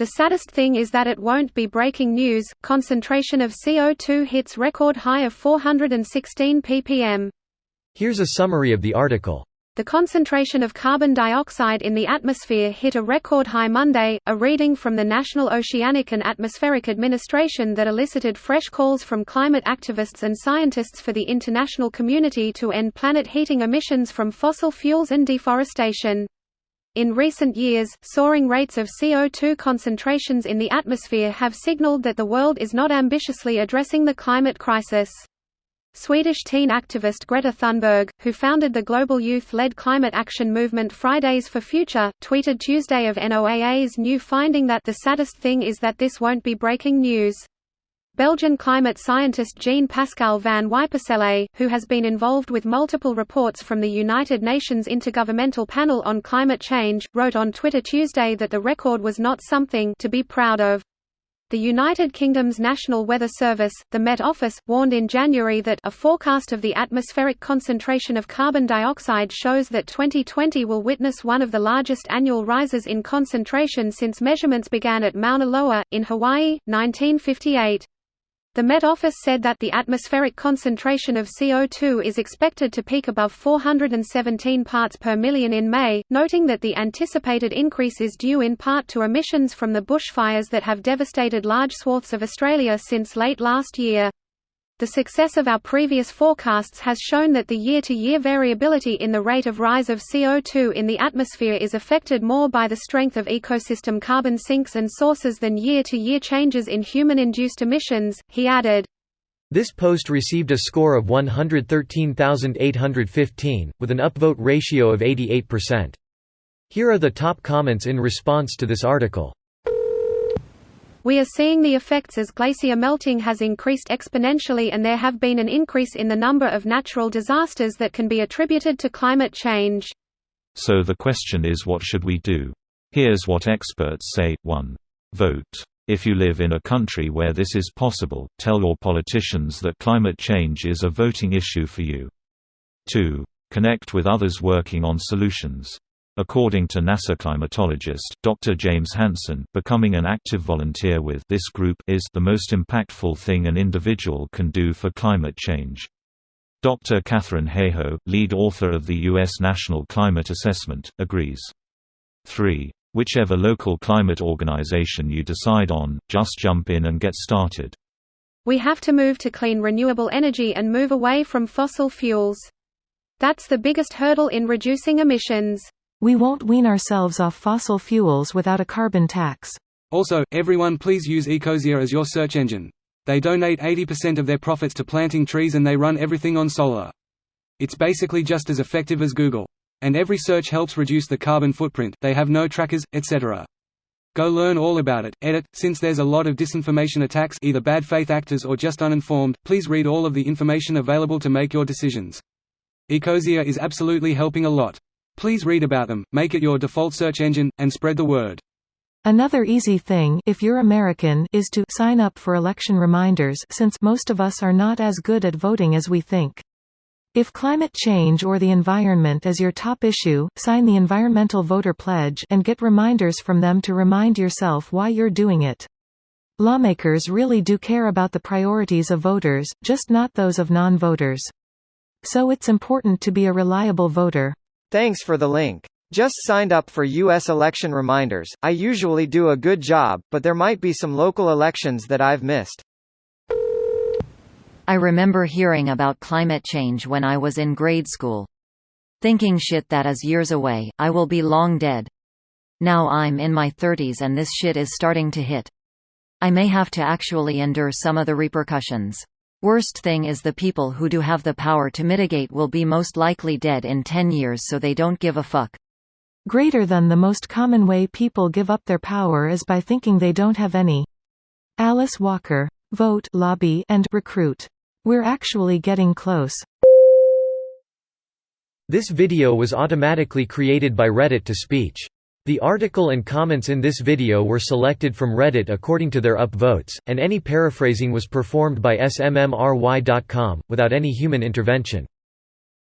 The saddest thing is that it won't be breaking news. Concentration of CO2 hits record high of 416 ppm. Here's a summary of the article. The concentration of carbon dioxide in the atmosphere hit a record high Monday, a reading from the National Oceanic and Atmospheric Administration that elicited fresh calls from climate activists and scientists for the international community to end planet heating emissions from fossil fuels and deforestation. In recent years, soaring rates of CO2 concentrations in the atmosphere have signaled that the world is not ambitiously addressing the climate crisis. Swedish teen activist Greta Thunberg, who founded the global youth-led climate action movement Fridays for Future, tweeted Tuesday of NOAA's new finding that the saddest thing is that this won't be breaking news. Belgian climate scientist Jean-Pascal van Wypercelle, who has been involved with multiple reports from the United Nations Intergovernmental Panel on Climate Change, wrote on Twitter Tuesday that the record was not something to be proud of. The United Kingdom's National Weather Service, the Met Office, warned in January that a forecast of the atmospheric concentration of carbon dioxide shows that 2020 will witness one of the largest annual rises in concentration since measurements began at Mauna Loa, in Hawaii, 1958. The Met Office said that the atmospheric concentration of CO2 is expected to peak above 417 parts per million in May, noting that the anticipated increase is due in part to emissions from the bushfires that have devastated large swaths of Australia since late last year. The success of our previous forecasts has shown that the year-to-year variability in the rate of rise of CO2 in the atmosphere is affected more by the strength of ecosystem carbon sinks and sources than year-to-year changes in human-induced emissions, he added. This post received a score of 113,815, with an upvote ratio of 88%. Here are the top comments in response to this article. We are seeing the effects as glacier melting has increased exponentially and there have been an increase in the number of natural disasters that can be attributed to climate change. So the question is, what should we do? Here's what experts say. 1. Vote. If you live in a country where this is possible, tell your politicians that climate change is a voting issue for you. 2. Connect with others working on solutions. According to NASA climatologist, Dr. James Hansen, becoming an active volunteer with this group is the most impactful thing an individual can do for climate change. Dr. Catherine Hayhoe, lead author of the U.S. National Climate Assessment, agrees. 3. Whichever local climate organization you decide on, just jump in and get started. We have to move to clean renewable energy and move away from fossil fuels. That's the biggest hurdle in reducing emissions. We won't wean ourselves off fossil fuels without a carbon tax. Also, everyone please use Ecosia as your search engine. They donate 80% of their profits to planting trees and they run everything on solar. It's basically just as effective as Google. And every search helps reduce the carbon footprint, they have no trackers, etc. Go learn all about it. Edit. Since there's a lot of disinformation attacks, either bad faith actors or just uninformed, please read all of the information available to make your decisions. Ecosia is absolutely helping a lot. Please read about them, make it your default search engine, and spread the word. Another easy thing, if you're American, is to sign up for election reminders, since most of us are not as good at voting as we think. If climate change or the environment is your top issue, sign the Environmental Voter Pledge and get reminders from them to remind yourself why you're doing it. Lawmakers really do care about the priorities of voters, just not those of non-voters. So it's important to be a reliable voter. Thanks for the link. Just signed up for U.S. election reminders. I usually do a good job, but there might be some local elections that I've missed. I remember hearing about climate change when I was in grade school. Thinking shit that is years away, I will be long dead. Now I'm in my 30s and this shit is starting to hit. I may have to actually endure some of the repercussions. Worst thing is the people who do have the power to mitigate will be most likely dead in 10 years, so they don't give a fuck. Greater than the most common way people give up their power is by thinking they don't have any. Alice Walker. Vote, lobby, and recruit. We're actually getting close. This video was automatically created by Reddit to speech. The article and comments in this video were selected from Reddit according to their upvotes, and any paraphrasing was performed by smmry.com, without any human intervention.